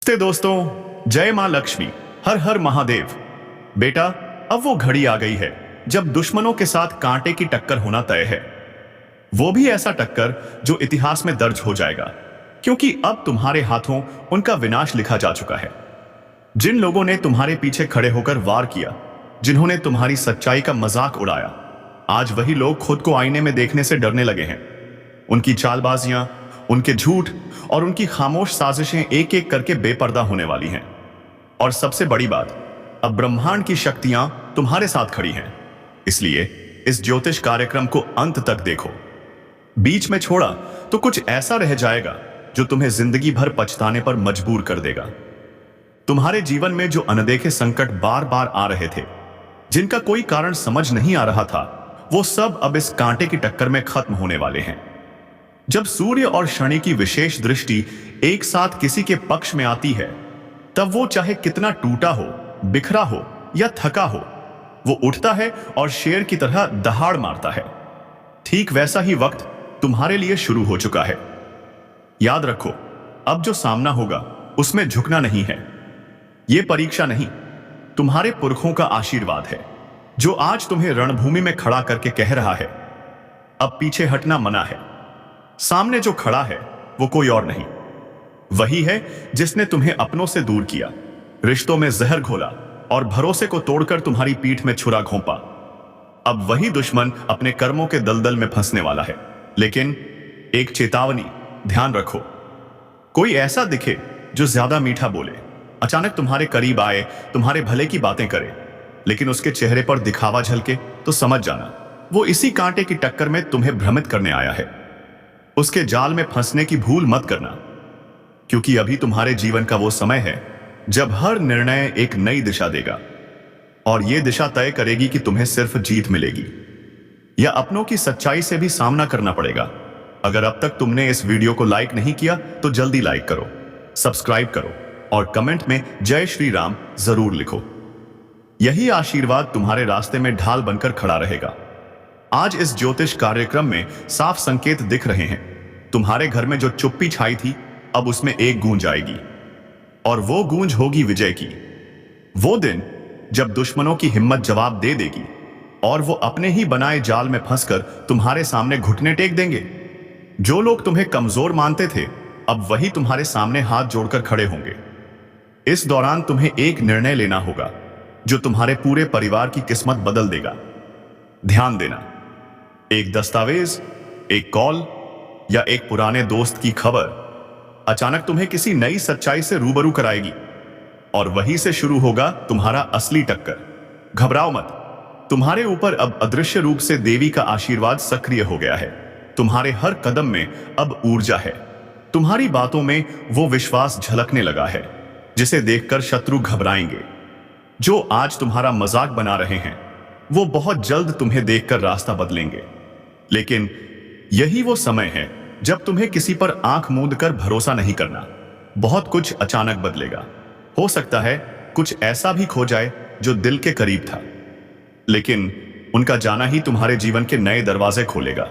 ते दोस्तों, जय मां लक्ष्मी, हर हर महादेव। बेटा, अब वो घड़ी आ गई है जब दुश्मनों के साथ कांटे की टक्कर होना तय है। वो भी ऐसा टक्कर जो इतिहास में दर्ज हो जाएगा, क्योंकि अब तुम्हारे हाथों उनका विनाश लिखा जा चुका है। जिन लोगों ने तुम्हारे पीछे खड़े होकर वार किया, जिन्होंने तुम्हारी सच्चाई का मजाक उड़ाया, आज वही लोग खुद को आईने में देखने से डरने लगे हैं। उनकी चालबाजियां, उनके झूठ और उनकी खामोश साजिशें एक एक करके बेपर्दा होने वाली हैं। और सबसे बड़ी बात, अब ब्रह्मांड की शक्तियां तुम्हारे साथ खड़ी हैं। इसलिए इस ज्योतिष कार्यक्रम को अंत तक देखो। बीच में छोड़ा तो कुछ ऐसा रह जाएगा जो तुम्हें जिंदगी भर पछताने पर मजबूर कर देगा। तुम्हारे जीवन में जो अनदेखे संकट बार बार आ रहे थे, जिनका कोई कारण समझ नहीं आ रहा था, वो सब अब इस कांटे की टक्कर में खत्म होने वाले हैं। जब सूर्य और शनि की विशेष दृष्टि एक साथ किसी के पक्ष में आती है, तब वो चाहे कितना टूटा हो, बिखरा हो या थका हो, वो उठता है और शेर की तरह दहाड़ मारता है। ठीक वैसा ही वक्त तुम्हारे लिए शुरू हो चुका है। याद रखो, अब जो सामना होगा उसमें झुकना नहीं है। ये परीक्षा नहीं, तुम्हारे पुरखों का आशीर्वाद है, जो आज तुम्हें रणभूमि में खड़ा करके कह रहा है, अब पीछे हटना मना है। सामने जो खड़ा है वो कोई और नहीं, वही है जिसने तुम्हें अपनों से दूर किया, रिश्तों में जहर घोला और भरोसे को तोड़कर तुम्हारी पीठ में छुरा घोंपा। अब वही दुश्मन अपने कर्मों के दलदल में फंसने वाला है। लेकिन एक चेतावनी, ध्यान रखो, कोई ऐसा दिखे जो ज्यादा मीठा बोले, अचानक तुम्हारे करीब आए, तुम्हारे भले की बातें करे, लेकिन उसके चेहरे पर दिखावा झलके, तो समझ जाना वो इसी कांटे की टक्कर में तुम्हें भ्रमित करने आया है। उसके जाल में फंसने की भूल मत करना, क्योंकि अभी तुम्हारे जीवन का वो समय है जब हर निर्णय एक नई दिशा देगा, और यह दिशा तय करेगी कि तुम्हें सिर्फ जीत मिलेगी या अपनों की सच्चाई से भी सामना करना पड़ेगा। अगर अब तक तुमने इस वीडियो को लाइक नहीं किया तो जल्दी लाइक करो, सब्सक्राइब करो और कमेंट में जय श्री राम जरूर लिखो। यही आशीर्वाद तुम्हारे रास्ते में ढाल बनकर खड़ा रहेगा। आज इस ज्योतिष कार्यक्रम में साफ संकेत दिख रहे हैं। तुम्हारे घर में जो चुप्पी छाई थी, अब उसमें एक गूंज आएगी, और वो गूंज होगी विजय की। वो दिन जब दुश्मनों की हिम्मत जवाब दे देगी और वो अपने ही बनाए जाल में फंसकर तुम्हारे सामने घुटने टेक देंगे। जो लोग तुम्हें कमजोर मानते थे, अब वही तुम्हारे सामने हाथ जोड़कर खड़े होंगे। इस दौरान तुम्हें एक निर्णय लेना होगा जो तुम्हारे पूरे परिवार की किस्मत बदल देगा। ध्यान देना, एक दस्तावेज, एक कॉल या एक पुराने दोस्त की खबर अचानक तुम्हें किसी नई सच्चाई से रूबरू कराएगी, और वहीं से शुरू होगा तुम्हारा असली टक्कर। घबराओ मत, तुम्हारे ऊपर अब अदृश्य रूप से देवी का आशीर्वाद सक्रिय हो गया है। तुम्हारे हर कदम में अब ऊर्जा है। तुम्हारी बातों में वो विश्वास झलकने लगा है जिसे देखकर शत्रु घबराएंगे। जो आज तुम्हारा मजाक बना रहे हैं, वो बहुत जल्द तुम्हें देखकर रास्ता बदलेंगे। लेकिन यही वो समय है जब तुम्हें किसी पर आंख मूंद कर भरोसा नहीं करना। बहुत कुछ अचानक बदलेगा। हो सकता है कुछ ऐसा भी खो जाए जो दिल के करीब था, लेकिन उनका जाना ही तुम्हारे जीवन के नए दरवाजे खोलेगा।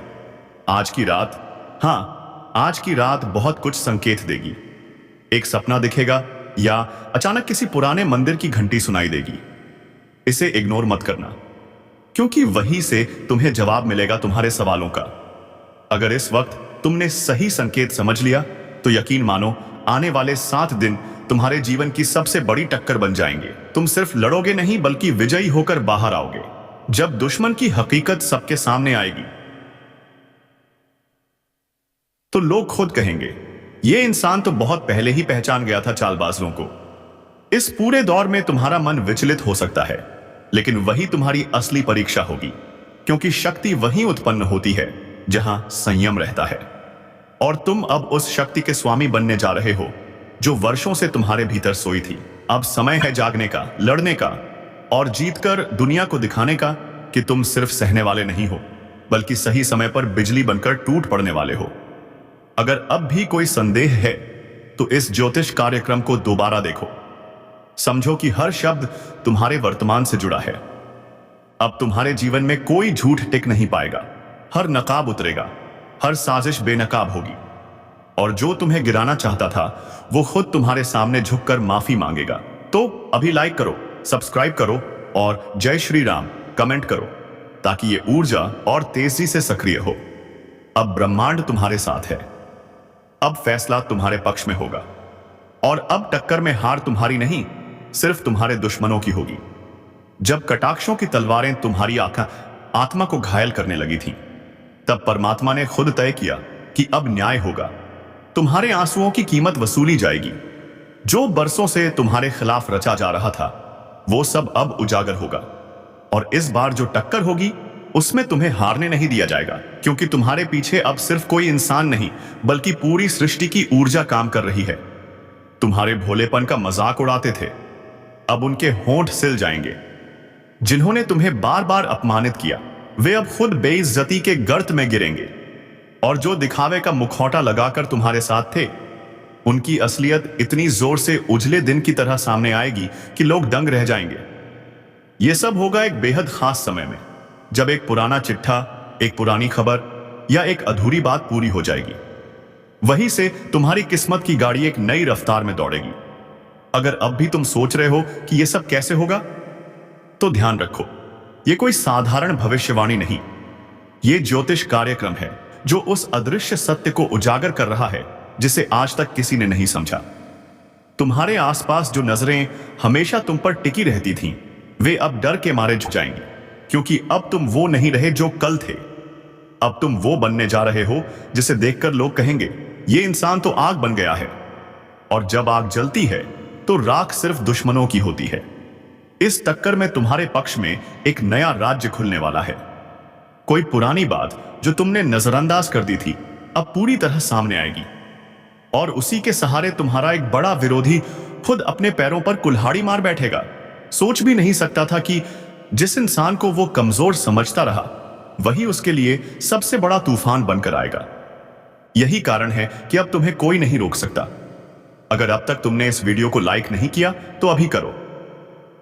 आज की रात, हाँ, आज की रात बहुत कुछ संकेत देगी। एक सपना दिखेगा या अचानक किसी पुराने मंदिर की घंटी सुनाई देगी। इसे इग्नोर मत करना, क्योंकि वहीं से तुम्हें जवाब मिलेगा तुम्हारे सवालों का। अगर इस वक्त तुमने सही संकेत समझ लिया तो यकीन मानो, आने वाले 7 दिन तुम्हारे जीवन की सबसे बड़ी टक्कर बन जाएंगे। तुम सिर्फ लड़ोगे नहीं, बल्कि विजयी होकर बाहर आओगे। जब दुश्मन की हकीकत सबके सामने आएगी तो लोग खुद कहेंगे, ये इंसान तो बहुत पहले ही पहचान गया था चालबाजों को। इस पूरे दौर में तुम्हारा मन विचलित हो सकता है, लेकिन वही तुम्हारी असली परीक्षा होगी, क्योंकि शक्ति वहीं उत्पन्न होती है जहां संयम रहता है। और तुम अब उस शक्ति के स्वामी बनने जा रहे हो जो वर्षों से तुम्हारे भीतर सोई थी। अब समय है जागने का, लड़ने का और जीतकर दुनिया को दिखाने का कि तुम सिर्फ सहने वाले नहीं हो, बल्कि सही समय पर बिजली बनकर टूट पड़ने वाले हो। अगर अब भी कोई संदेह है तो इस ज्योतिष कार्यक्रम को दोबारा देखो। समझो कि हर शब्द तुम्हारे वर्तमान से जुड़ा है। अब तुम्हारे जीवन में कोई झूठ टिक नहीं पाएगा। हर नकाब उतरेगा, हर साजिश बेनकाब होगी। और जो तुम्हें गिराना चाहता था वो खुद तुम्हारे सामने झुककर माफी मांगेगा। तो अभी लाइक करो, सब्सक्राइब करो और जय श्री राम कमेंट करो ताकि ये ऊर्जा और तेजी से सक्रिय हो। अब ब्रह्मांड तुम्हारे साथ है, अब फैसला तुम्हारे पक्ष में होगा और अब टक्कर में हार तुम्हारी नहीं, सिर्फ तुम्हारे दुश्मनों की होगी। जब कटाक्षों की तलवारें तुम्हारी आत्मा को घायल करने लगी थीं, तब परमात्मा ने खुद तय किया कि अब न्याय होगा। तुम्हारे आंसुओं की कीमत वसूली जाएगी। जो बरसों से तुम्हारे खिलाफ रचा जा रहा था वो सब अब उजागर होगा और इस बार जो टक्कर होगी उसमें तुम्हें हारने नहीं दिया जाएगा, क्योंकि तुम्हारे पीछे अब सिर्फ कोई इंसान नहीं बल्कि पूरी सृष्टि की ऊर्जा काम कर रही है। तुम्हारे भोलेपन का मजाक उड़ाते थे, अब उनके होंठ सिल जाएंगे। जिन्होंने तुम्हें बार बार अपमानित किया वे अब खुद बेइज्जती के गर्त में गिरेंगे और जो दिखावे का मुखौटा लगाकर तुम्हारे साथ थे उनकी असलियत इतनी जोर से उजले दिन की तरह सामने आएगी कि लोग दंग रह जाएंगे। यह सब होगा एक बेहद खास समय में, जब एक पुराना चिट्ठा, एक पुरानी खबर या एक अधूरी बात पूरी हो जाएगी। वहीं से तुम्हारी किस्मत की गाड़ी एक नई रफ्तार में दौड़ेगी। अगर अब भी तुम सोच रहे हो कि यह सब कैसे होगा, तो ध्यान रखो, यह कोई साधारण भविष्यवाणी नहीं, यह ज्योतिष कार्यक्रम है जो उस अदृश्य सत्य को उजागर कर रहा है जिसे आज तक किसी ने नहीं समझा। तुम्हारे आसपास जो नजरें हमेशा तुम पर टिकी रहती थीं, वे अब डर के मारे झुक जाएंगी, क्योंकि अब तुम वो नहीं रहे जो कल थे। अब तुम वो बनने जा रहे हो जिसे देखकर लोग कहेंगे, ये इंसान तो आग बन गया है। और जब आग जलती है तो राख सिर्फ दुश्मनों की होती है। इस टक्कर में तुम्हारे पक्ष में एक नया राज्य खुलने वाला है। कोई पुरानी बात जो तुमने नजरअंदाज कर दी थी अब पूरी तरह सामने आएगी और उसी के सहारे तुम्हारा एक बड़ा विरोधी खुद अपने पैरों पर कुल्हाड़ी मार बैठेगा। सोच भी नहीं सकता था कि जिस इंसान को वो कमजोर समझता रहा वही उसके लिए सबसे बड़ा तूफान बनकर आएगा। यही कारण है कि अब तुम्हें कोई नहीं रोक सकता। अगर अब तक तुमने इस वीडियो को लाइक नहीं किया तो अभी करो,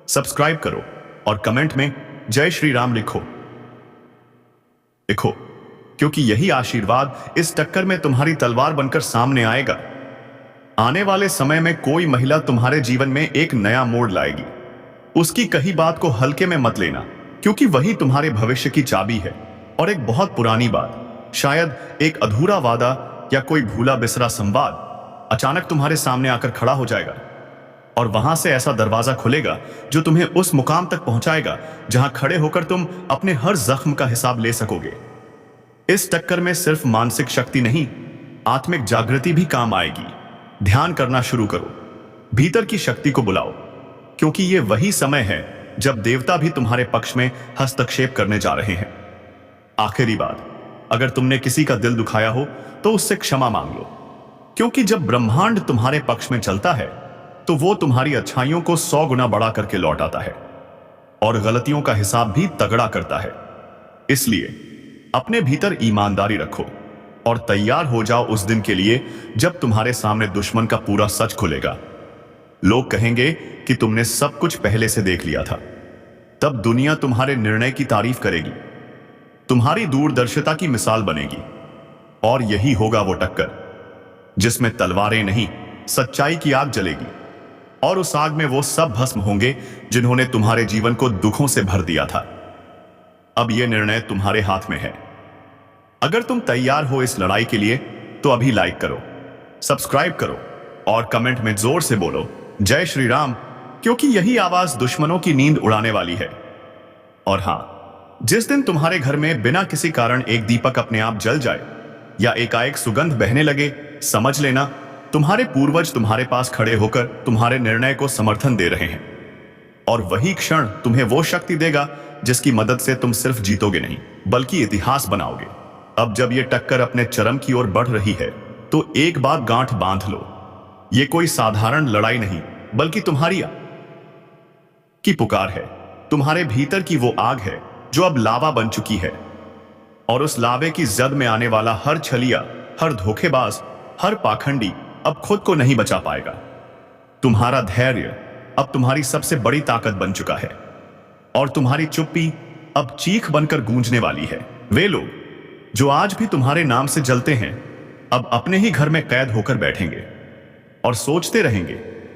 सब्सक्राइब करो और कमेंट में जय श्री राम लिखो, क्योंकि यही आशीर्वाद इस टक्कर में तुम्हारी तलवार बनकर सामने आएगा। आने वाले समय में कोई महिला तुम्हारे जीवन में एक नया मोड़ लाएगी। उसकी कही बात को हल्के में मत लेना, क्योंकि वही तुम्हारे भविष्य की चाबी है। और एक बहुत पुरानी बात, शायद एक अधूरा वादा या कोई भूला बिसरा संवाद अचानक तुम्हारे सामने आकर खड़ा हो जाएगा और वहां से ऐसा दरवाजा खुलेगा जो तुम्हें उस मुकाम तक पहुंचाएगा जहां खड़े होकर तुम अपने हर जख्म का हिसाब ले सकोगे। इस टक्कर में सिर्फ मानसिक शक्ति नहीं, आत्मिक जागृति भी काम आएगी। ध्यान करना शुरू करो, भीतर की शक्ति को बुलाओ, क्योंकि यह वही समय है जब देवता भी तुम्हारे पक्ष में हस्तक्षेप करने जा रहे हैं। आखिरी बात, अगर तुमने किसी का दिल दुखाया हो तो उससे क्षमा मांग लो, क्योंकि जब ब्रह्मांड तुम्हारे पक्ष में चलता है तो वो तुम्हारी अच्छाइयों को 100 गुना बढ़ा करके लौट आता है और गलतियों का हिसाब भी तगड़ा करता है। इसलिए अपने भीतर ईमानदारी रखो और तैयार हो जाओ उस दिन के लिए जब तुम्हारे सामने दुश्मन का पूरा सच खुलेगा। लोग कहेंगे कि तुमने सब कुछ पहले से देख लिया था। तब दुनिया तुम्हारे निर्णय की तारीफ करेगी, तुम्हारी दूरदर्शिता की मिसाल बनेगी। और यही होगा वो टक्कर जिसमें तलवारें नहीं, सच्चाई की आग जलेगी और उस आग में वो सब भस्म होंगे जिन्होंने तुम्हारे जीवन को दुखों से भर दिया था। अब यह निर्णय तुम्हारे हाथ में है। अगर तुम तैयार हो इस लड़ाई के लिए तो अभी लाइक करो, सब्सक्राइब करो और कमेंट में जोर से बोलो जय श्री राम, क्योंकि यही आवाज दुश्मनों की नींद उड़ाने वाली है। और हां, जिस दिन तुम्हारे घर में बिना किसी कारण एक दीपक अपने आप जल जाए या एकाएक सुगंध बहने लगे, समझ लेना तुम्हारे पूर्वज तुम्हारे पास खड़े होकर तुम्हारे निर्णय को समर्थन दे रहे हैं। और वही क्षण तुम्हें वो शक्ति देगा जिसकी मदद से तुम सिर्फ जीतोगे नहीं बल्कि इतिहास बनाओगे। अब जब ये टक्कर अपने चरम की ओर बढ़ रही है तो एक बात गांठ बांध लो, ये कोई साधारण लड़ाई नहीं बल्कि तुम्हारी की पुकार है। तुम्हारे भीतर की वो आग है जो अब लावा बन चुकी है और उस लावे की जद में आने वाला हर छलिया, हर धोखेबाज, हर पाखंडी अब खुद को नहीं बचा पाएगा। तुम्हारा धैर्य अब तुम्हारी सबसे बड़ी ताकत बन चुका है और तुम्हारी चुप्पी अब चीख बनकर गूंजने वाली है। वे लोग जो आज भी तुम्हारे नाम से जलते हैं अब अपने ही घर में कैद होकर बैठेंगे और सोचते रहेंगे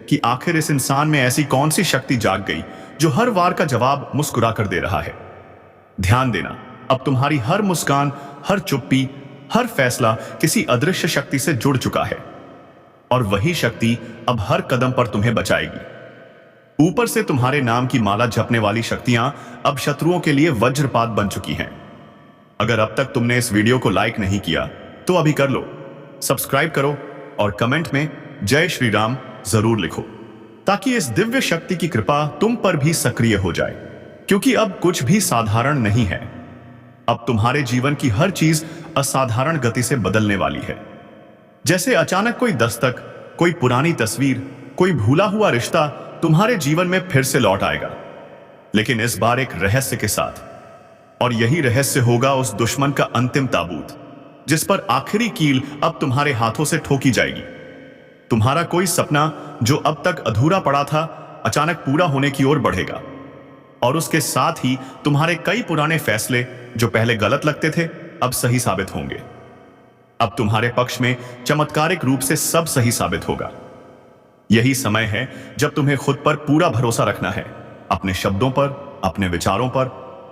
कि आखिर इस इंसान में ऐसी कौन सी शक्ति जाग गई जो हर वार का जवाब मुस्कुरा कर दे रहा है। ध्यान देना, अब तुम्हारी हर मुस्कान, हर चुप्पी, हर फैसला किसी अदृश्य शक्ति से जुड़ चुका है और वही शक्ति अब हर कदम पर तुम्हें बचाएगी। ऊपर से तुम्हारे नाम की माला जपने वाली शक्तियां अब शत्रुओं के लिए वज्रपात बन चुकी हैं। अगर अब तक तुमने इस वीडियो को लाइक नहीं किया तो अभी कर लो, सब्सक्राइब करो और कमेंट में जय श्री राम जरूर लिखो, ताकि इस दिव्य शक्ति की कृपा तुम पर भी सक्रिय हो जाए। क्योंकि अब कुछ भी साधारण नहीं है, अब तुम्हारे जीवन की हर चीज असाधारण गति से बदलने वाली है। जैसे अचानक कोई दस्तक, कोई पुरानी तस्वीर, कोई भूला हुआ रिश्ता तुम्हारे जीवन में फिर से लौट आएगा, लेकिन इस बार एक रहस्य के साथ। और यही रहस्य होगा उस दुश्मन का अंतिम ताबूत, जिस पर आखिरी कील अब तुम्हारे हाथों से ठोकी जाएगी। तुम्हारा कोई सपना जो अब तक अधूरा पड़ा था, अचानक पूरा होने की ओर बढ़ेगा, और उसके साथ ही तुम्हारे कई पुराने फैसले जो पहले गलत लगते थे अब सही साबित होंगे। अब तुम्हारे पक्ष में चमत्कारिक रूप से सब सही साबित होगा। यही समय है जब तुम्हें खुद पर पूरा भरोसा रखना है, अपने शब्दों पर, अपने विचारों पर,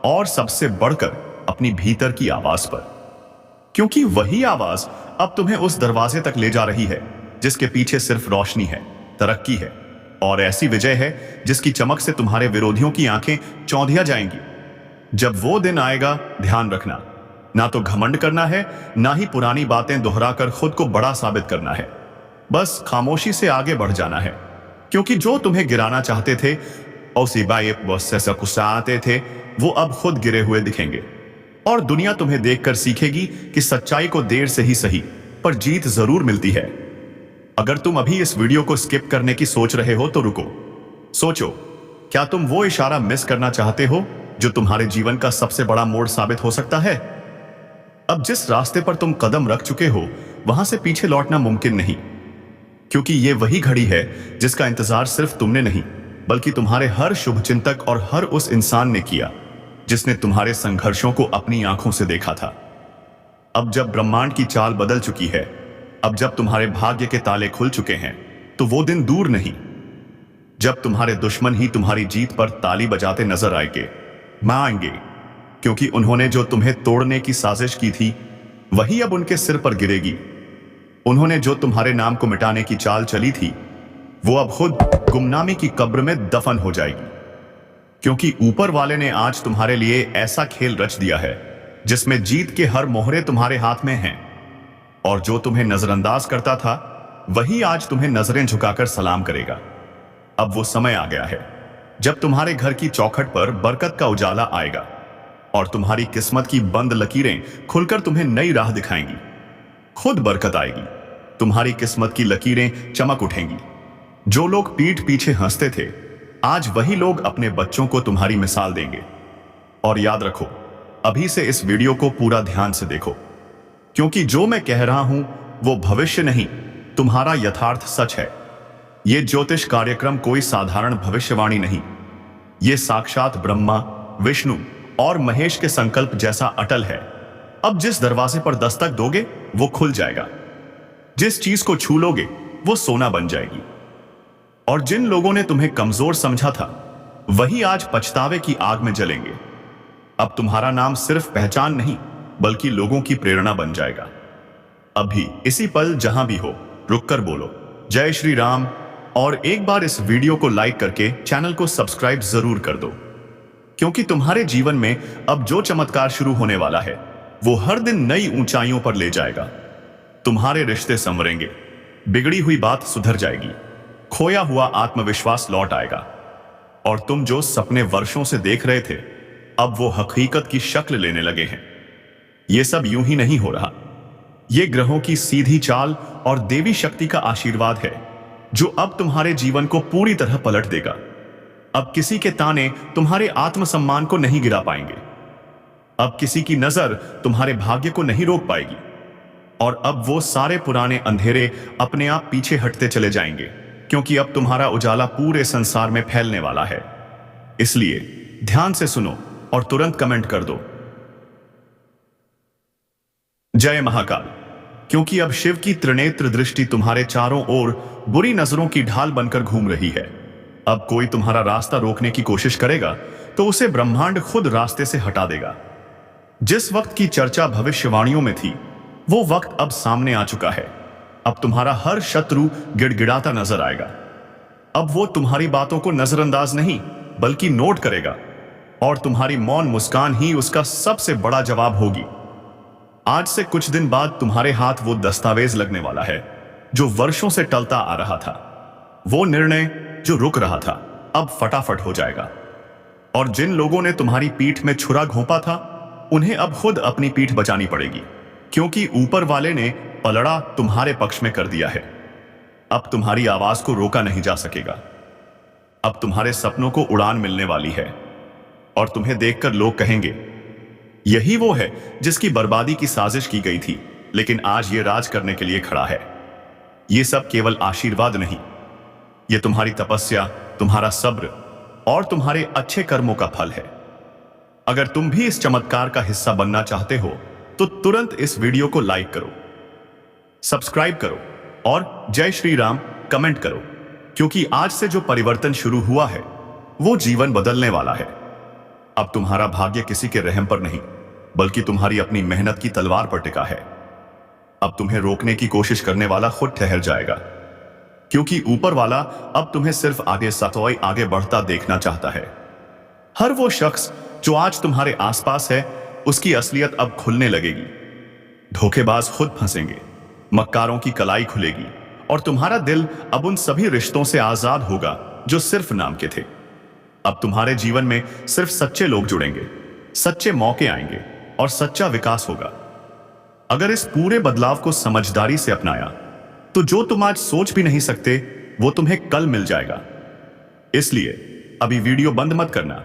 और सबसे बढ़कर अपनी भीतर की आवाज पर। क्योंकि वही आवाज अब तुम्हें उस दरवाजे तक ले जा रही है जिसके पीछे सिर्फ रोशनी है, तरक्की है और ऐसी विजय है जिसकी चमक से तुम्हारे विरोधियों की आंखें चौंधिया जाएंगी। जब वो दिन आएगा, ध्यान रखना, ना तो घमंड करना है, ना ही पुरानी बातें दोहराकर खुद को बड़ा साबित करना है। बस खामोशी से आगे बढ़ जाना है, क्योंकि जो तुम्हें गिराना चाहते थे और सिवाय से गुस्साते थे, वो अब खुद गिरे हुए दिखेंगे और दुनिया तुम्हें देखकर सीखेगी कि सच्चाई को देर से ही सही पर जीत जरूर मिलती है। अगर तुम अभी इस वीडियो को स्किप करने की सोच रहे हो तो रुको, सोचो, क्या तुम वो इशारा मिस करना चाहते हो जो तुम्हारे जीवन का सबसे बड़ा मोड़ साबित हो सकता है? अब जिस रास्ते पर तुम कदम रख चुके हो वहां से पीछे लौटना मुमकिन नहीं, क्योंकि ये वही घड़ी है जिसका इंतजार सिर्फ तुमने नहीं बल्कि तुम्हारे हर शुभचिंतक और हर उस इंसान ने किया जिसने तुम्हारे संघर्षों को अपनी आंखों से देखा था। अब जब ब्रह्मांड की चाल बदल चुकी है, अब जब तुम्हारे भाग्य के ताले खुल चुके हैं, तो वो दिन दूर नहीं जब तुम्हारे दुश्मन ही तुम्हारी जीत पर ताली बजाते नजर आएंगे, क्योंकि उन्होंने जो तुम्हें तोड़ने की साजिश की थी वही अब उनके सिर पर गिरेगी। उन्होंने जो तुम्हारे नाम को मिटाने की चाल चली थी वो अब खुद गुमनामी की कब्र में दफन हो जाएगी, क्योंकि ऊपर वाले ने आज तुम्हारे लिए ऐसा खेल रच दिया है जिसमें जीत के हर मोहरे तुम्हारे हाथ में हैं, और जो तुम्हें नजरअंदाज करता था वही आज तुम्हें नजरें झुकाकर सलाम करेगा। अब वो समय आ गया है जब तुम्हारे घर की चौखट पर बरकत का उजाला आएगा और तुम्हारी किस्मत की बंद लकीरें खुलकर तुम्हें नई राह दिखाएंगी। खुद बरकत आएगी, तुम्हारी किस्मत की लकीरें चमक उठेंगी। जो लोग पीठ पीछे हंसते थे, आज वही लोग अपने बच्चों को तुम्हारी मिसाल देंगे। और याद रखो, अभी से इस वीडियो को पूरा ध्यान से देखो, क्योंकि जो मैं कह रहा हूं वो भविष्य नहीं, तुम्हारा यथार्थ सच है। ये ज्योतिष कार्यक्रम कोई साधारण भविष्यवाणी नहीं, ये साक्षात ब्रह्मा, विष्णु और महेश के संकल्प जैसा अटल है। अब जिस दरवाजे पर दस्तक दोगे वो खुल जाएगा, जिस चीज को छू लोगे वो सोना बन जाएगी। और जिन लोगों ने तुम्हें कमजोर समझा था वही आज पछतावे की आग में जलेंगे। अब तुम्हारा नाम सिर्फ पहचान नहीं बल्कि लोगों की प्रेरणा बन जाएगा। अभी इसी पल जहां भी हो, रुककर बोलो जय श्री राम, और एक बार इस वीडियो को लाइक करके चैनल को सब्सक्राइब जरूर कर दो, क्योंकि तुम्हारे जीवन में अब जो चमत्कार शुरू होने वाला है वो हर दिन नई ऊंचाइयों पर ले जाएगा। तुम्हारे रिश्ते संवरेंगे, बिगड़ी हुई बात सुधर जाएगी, खोया हुआ आत्मविश्वास लौट आएगा, और तुम जो सपने वर्षों से देख रहे थे अब वो हकीकत की शक्ल लेने लगे हैं। ये सब यूं ही नहीं हो रहा, ये ग्रहों की सीधी चाल और देवी शक्ति का आशीर्वाद है जो अब तुम्हारे जीवन को पूरी तरह पलट देगा। अब किसी के ताने तुम्हारे आत्मसम्मान को नहीं गिरा पाएंगे, अब किसी की नजर तुम्हारे भाग्य को नहीं रोक पाएगी, और अब वो सारे पुराने अंधेरे अपने आप पीछे हटते चले जाएंगे, क्योंकि अब तुम्हारा उजाला पूरे संसार में फैलने वाला है। इसलिए ध्यान से सुनो और तुरंत कमेंट कर दो जय महाकाल। क्योंकि अब शिव की त्रिनेत्र दृष्टि तुम्हारे चारों ओर बुरी नजरों की ढाल बनकर घूम रही है। अब कोई तुम्हारा रास्ता रोकने की कोशिश करेगा तो उसे ब्रह्मांड खुद रास्ते से हटा देगा। जिस वक्त की चर्चा भविष्यवाणियों में थी, वो वक्त अब सामने आ चुका है। अब तुम्हारा हर शत्रु गिड़गिड़ाता नजर आएगा। अब वो तुम्हारी बातों को नजरअंदाज नहीं बल्कि नोट करेगा, और तुम्हारी मौन मुस्कान ही उसका सबसे बड़ा जवाब होगी। आज से कुछ दिन बाद तुम्हारे हाथ वो दस्तावेज लगने वाला है जो वर्षों से टलता आ रहा था। वो निर्णय जो रुक रहा था अब फटाफट हो जाएगा, और जिन लोगों ने तुम्हारी पीठ में छुरा घोंपा था उन्हें अब खुद अपनी पीठ बचानी पड़ेगी, क्योंकि ऊपर वाले ने पलड़ा तुम्हारे पक्ष में कर दिया है। अब तुम्हारी आवाज को रोका नहीं जा सकेगा। अब तुम्हारे सपनों को उड़ान मिलने वाली है, और तुम्हें देखकर लोग कहेंगे, यही वो है जिसकी बर्बादी की साजिश की गई थी, लेकिन आज ये राज करने के लिए खड़ा है। ये सब केवल आशीर्वाद नहीं, ये तुम्हारी तपस्या, तुम्हारा सब्र और तुम्हारे अच्छे कर्मों का फल है। अगर तुम भी इस चमत्कार का हिस्सा बनना चाहते हो तो तुरंत इस वीडियो को लाइक करो, सब्सक्राइब करो और जय श्री राम कमेंट करो, क्योंकि आज से जो परिवर्तन शुरू हुआ है वो जीवन बदलने वाला है। अब तुम्हारा भाग्य किसी के रहम पर नहीं बल्कि तुम्हारी अपनी मेहनत की तलवार पर टिका है। अब तुम्हें रोकने की कोशिश करने वाला खुद ठहर जाएगा, क्योंकि ऊपर वाला अब तुम्हें सिर्फ आगे सतोई आगे बढ़ता देखना चाहता है। हर वो शख्स जो आज तुम्हारे आसपास है उसकी असलियत अब खुलने लगेगी। धोखेबाज खुद फंसेंगे, मक्कारों की कलाई खुलेगी, और तुम्हारा दिल अब उन सभी रिश्तों से आजाद होगा जो सिर्फ नाम के थे। अब तुम्हारे जीवन में सिर्फ सच्चे लोग जुड़ेंगे, सच्चे मौके आएंगे और सच्चा विकास होगा। अगर इस पूरे बदलाव को समझदारी से अपनाया तो जो तुम आज सोच भी नहीं सकते वो तुम्हें कल मिल जाएगा। इसलिए अभी वीडियो बंद मत करना,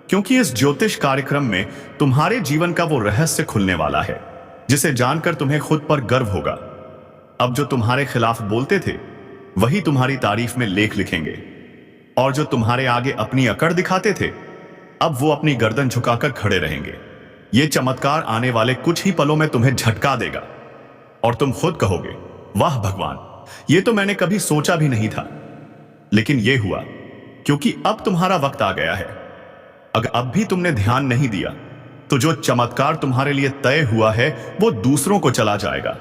क्योंकि इस ज्योतिष कार्यक्रम में तुम्हारे जीवन का वो रहस्य खुलने वाला है जिसे जानकर तुम्हें खुद पर गर्व होगा। अब जो तुम्हारे खिलाफ बोलते थे वही तुम्हारी तारीफ में लेख लिखेंगे, और जो तुम्हारे आगे अपनी अकड़ दिखाते थे अब वो अपनी गर्दन झुकाकर खड़े रहेंगे। ये चमत्कार आने वाले कुछ ही पलों में तुम्हें झटका देगा, और तुम खुद कहोगे, वाह भगवान, ये तो मैंने कभी सोचा भी नहीं था। लेकिन ये हुआ क्योंकि अब तुम्हारा वक्त आ गया है। अगर अब भी तुमने ध्यान नहीं दिया तो जो चमत्कार तुम्हारे लिए तय हुआ है वो दूसरों को चला जाएगा।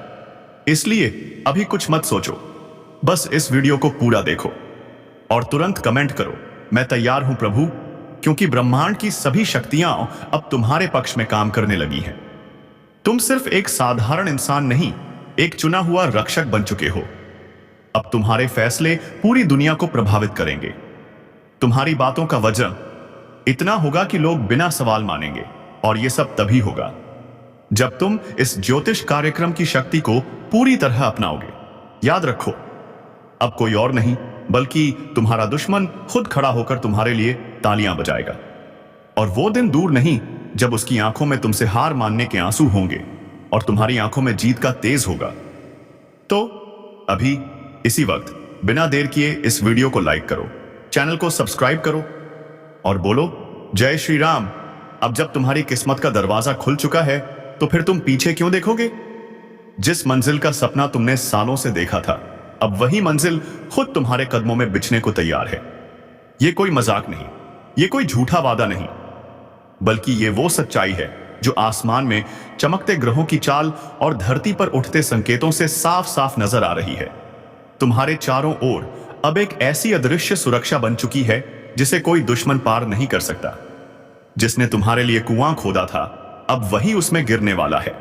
इसलिए अभी कुछ मत सोचो, बस इस वीडियो को पूरा देखो और तुरंत कमेंट करो, मैं तैयार हूं प्रभु, क्योंकि ब्रह्मांड की सभी शक्तियां अब तुम्हारे पक्ष में काम करने लगी हैं। तुम सिर्फ एक साधारण इंसान नहीं, एक चुना हुआ रक्षक बन चुके हो। अब तुम्हारे फैसले पूरी दुनिया को प्रभावित करेंगे। तुम्हारी बातों का वजन इतना होगा कि लोग बिना सवाल मानेंगे, और यह सब तभी होगा जब तुम इस ज्योतिष कार्यक्रम की शक्ति को पूरी तरह अपनाओगे। याद रखो, अब कोई और नहीं बल्कि तुम्हारा दुश्मन खुद खड़ा होकर तुम्हारे लिए तालियां बजाएगा। और वो दिन दूर नहीं जब उसकी आंखों में तुमसे हार मानने के आंसू होंगे और तुम्हारी आंखों में जीत का तेज होगा। तो अभी इसी वक्त बिना देर किए इस वीडियो को लाइक करो, चैनल को सब्सक्राइब करो और बोलो जय श्री राम। अब जब तुम्हारी किस्मत का दरवाजा खुल चुका है तो फिर तुम पीछे क्यों देखोगे? जिस मंजिल का सपना तुमने सालों से देखा था, अब वही मंजिल खुद तुम्हारे कदमों में बिछने को तैयार है। यह कोई मजाक नहीं, यह कोई झूठा वादा नहीं, बल्कि यह वो सच्चाई है जो आसमान में चमकते ग्रहों की चाल और धरती पर उठते संकेतों से साफ साफ नजर आ रही है। तुम्हारे चारों ओर अब एक ऐसी अदृश्य सुरक्षा बन चुकी है जिसे कोई दुश्मन पार नहीं कर सकता। जिसने तुम्हारे लिए कुआं खोदा था अब वही उसमें गिरने वाला है।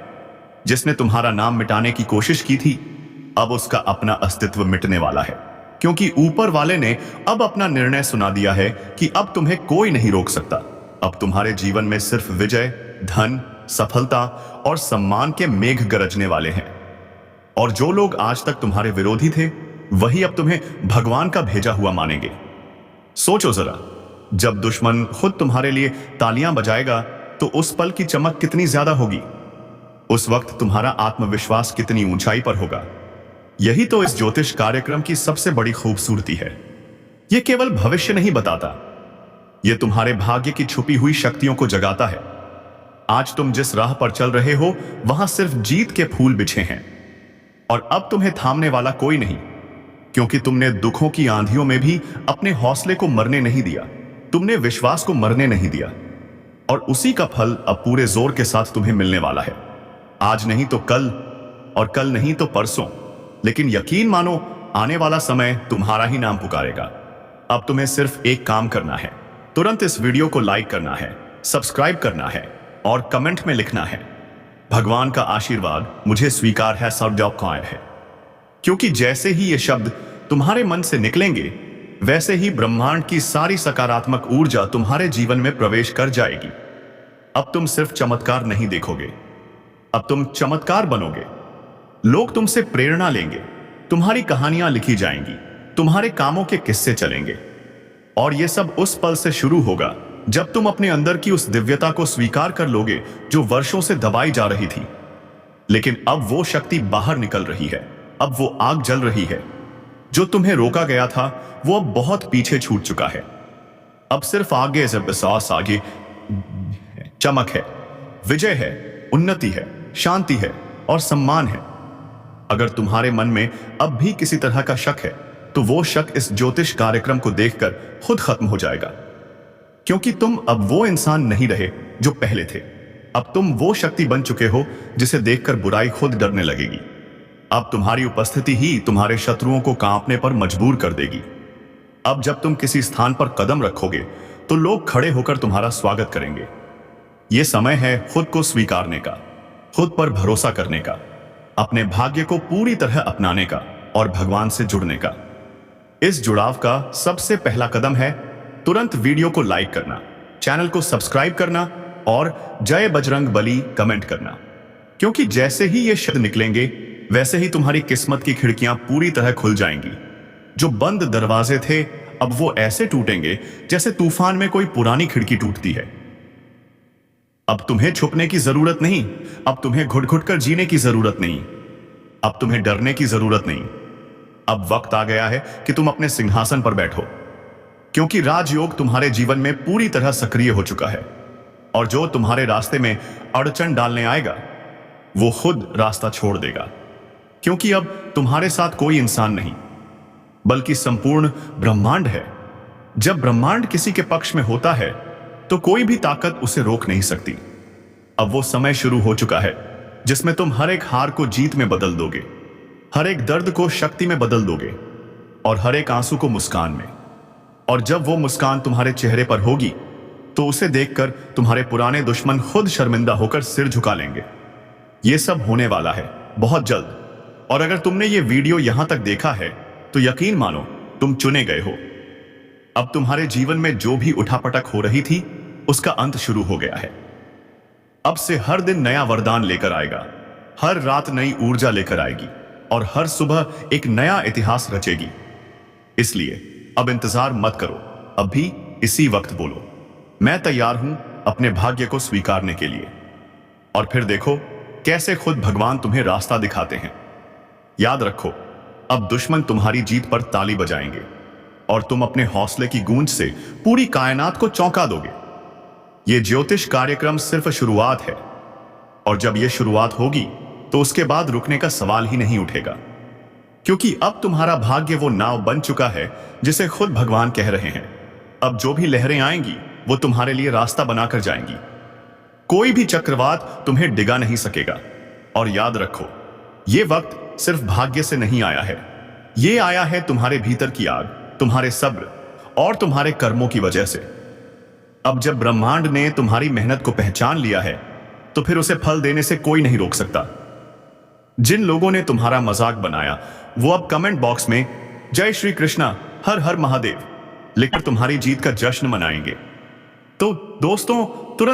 जिसने तुम्हारा नाम मिटाने की कोशिश की थी अब उसका अपना अस्तित्व मिटने वाला है, क्योंकि ऊपर वाले ने अब अपना निर्णय सुना दिया है कि अब तुम्हें कोई नहीं रोक सकता। अब तुम्हारे जीवन में सिर्फ विजय, धन, सफलता और सम्मान के मेघ गरजने वाले हैं। और जो लोग आज तक तुम्हारे विरोधी थे वही अब तुम्हें भगवान का भेजा हुआ मानेंगे। सोचो जरा, जब दुश्मन खुद तुम्हारे लिए तालियां बजाएगा तो उस पल की चमक कितनी ज्यादा होगी। उस वक्त तुम्हारा आत्मविश्वास कितनी ऊंचाई पर होगा। यही तो इस ज्योतिष कार्यक्रम की सबसे बड़ी खूबसूरती है। यह केवल भविष्य नहीं बताता, यह तुम्हारे भाग्य की छुपी हुई शक्तियों को जगाता है। आज तुम जिस राह पर चल रहे हो वहां सिर्फ जीत के फूल बिछे हैं। और अब तुम्हें थामने वाला कोई नहीं, क्योंकि तुमने दुखों की आंधियों में भी अपने हौसले को मरने नहीं दिया, तुमने विश्वास को मरने नहीं दिया। और उसी का फल अब पूरे जोर के साथ तुम्हें मिलने वाला है। आज नहीं तो कल, और कल नहीं तो परसों, लेकिन यकीन मानो आने वाला समय तुम्हारा ही नाम पुकारेगा। अब तुम्हें सिर्फ एक काम करना है, तुरंत इस वीडियो को लाइक करना है, सब्सक्राइब करना है और कमेंट में लिखना है, भगवान का आशीर्वाद मुझे स्वीकार है, सर्वजॉब है। क्योंकि जैसे ही ये शब्द तुम्हारे मन से निकलेंगे, वैसे ही ब्रह्मांड की सारी सकारात्मक ऊर्जा तुम्हारे जीवन में प्रवेश कर जाएगी। अब तुम सिर्फ चमत्कार नहीं देखोगे, अब तुम चमत्कार बनोगे। लोग तुमसे प्रेरणा लेंगे, तुम्हारी कहानियां लिखी जाएंगी, तुम्हारे कामों के किस्से चलेंगे। और यह सब उस पल से शुरू होगा जब तुम अपने अंदर की उस दिव्यता को स्वीकार कर लोगे जो वर्षों से दबाई जा रही थी। लेकिन अब वो शक्ति बाहर निकल रही है, अब वो आग जल रही है। जो तुम्हें रोका गया था वो अब बहुत पीछे छूट चुका है। अब सिर्फ आगे से विश्वास, आगे चमक है, विजय है, उन्नति है, शांति है और सम्मान है। अगर तुम्हारे मन में अब भी किसी तरह का शक है, तो वो शक इस ज्योतिष कार्यक्रम को देखकर खुद खत्म हो जाएगा। क्योंकि तुम अब वो इंसान नहीं रहे जो पहले थे। अब तुम वो शक्ति बन चुके हो जिसे देखकर बुराई खुद डरने लगेगी। अब तुम्हारी उपस्थिति ही तुम्हारे शत्रुओं को कांपने पर मजबूर कर देगी। अब जब तुम किसी स्थान पर कदम रखोगे तो लोग खड़े होकर तुम्हारा स्वागत करेंगे। यह समय है खुद को स्वीकारने का, खुद पर भरोसा करने का, अपने भाग्य को पूरी तरह अपनाने का और भगवान से जुड़ने का। इस जुड़ाव का सबसे पहला कदम है तुरंत वीडियो को लाइक करना, चैनल को सब्सक्राइब करना और जय बजरंग बली कमेंट करना। क्योंकि जैसे ही ये शब्द निकलेंगे, वैसे ही तुम्हारी किस्मत की खिड़कियां पूरी तरह खुल जाएंगी। जो बंद दरवाजे थे अब वो ऐसे टूटेंगे जैसे तूफान में कोई पुरानी खिड़की टूटती है। अब तुम्हें छुपने की जरूरत नहीं, अब तुम्हें घुट घुट कर जीने की जरूरत नहीं, अब तुम्हें डरने की जरूरत नहीं। अब वक्त आ गया है कि तुम अपने सिंहासन पर बैठो, क्योंकि राजयोग तुम्हारे जीवन में पूरी तरह सक्रिय हो चुका है। और जो तुम्हारे रास्ते में अड़चन डालने आएगा वो खुद रास्ता छोड़ देगा। क्योंकि अब तुम्हारे साथ कोई इंसान नहीं, बल्कि संपूर्ण ब्रह्मांड है। जब ब्रह्मांड किसी के पक्ष में होता है तो कोई भी ताकत उसे रोक नहीं सकती। अब वो समय शुरू हो चुका है जिसमें तुम हर एक हार को जीत में बदल दोगे, हर एक दर्द को शक्ति में बदल दोगे और हर एक आंसू को मुस्कान में। और जब वो मुस्कान तुम्हारे चेहरे पर होगी तो उसे देखकर तुम्हारे पुराने दुश्मन खुद शर्मिंदा होकर सिर झुका लेंगे। ये सब होने वाला है बहुत जल्द। और अगर तुमने ये वीडियो यहां तक देखा है तो यकीन मानो तुम चुने गए हो। अब तुम्हारे जीवन में जो भी उठापटक हो रही थी उसका अंत शुरू हो गया है। अब से हर दिन नया वरदान लेकर आएगा, हर रात नई ऊर्जा लेकर आएगी और हर सुबह एक नया इतिहास रचेगी। इसलिए अब इंतजार मत करो, अब भी इसी वक्त बोलो, मैं तैयार हूं अपने भाग्य को स्वीकारने के लिए। और फिर देखो कैसे खुद भगवान तुम्हें रास्ता दिखाते हैं। याद रखो, अब दुश्मन तुम्हारी जीत पर ताली बजाएंगे और तुम अपने हौसले की गूंज से पूरी कायनात को चौंका दोगे। यह ज्योतिष कार्यक्रम सिर्फ शुरुआत है, और जब यह शुरुआत होगी तो उसके बाद रुकने का सवाल ही नहीं उठेगा। क्योंकि अब तुम्हारा भाग्य वो नाव बन चुका है जिसे खुद भगवान कह रहे हैं। अब जो भी लहरें आएंगी वो तुम्हारे लिए रास्ता बनाकर जाएंगी। कोई भी चक्रवात तुम्हें डिगा नहीं सकेगा। और याद रखो, ये वक्त सिर्फ भाग्य से नहीं आया है, ये आया है तुम्हारे भीतर की आग, तुम्हारे सब्र और तुम्हारे कर्मों की वजह से। अब जब ब्रह्मांड ने तुम्हारी मेहनत को पहचान लिया है तो फिर उसे फल देने से कोई नहीं रोक सकता। जिन लोगों ने तुम्हारा मजाक बनाया वो अब कमेंट बॉक्स में जय श्री कृष्णा, हर हर महादेव लिखकर तुम्हारी जीत का जश्न मनाएंगे। तो दोस्तों, तुरंत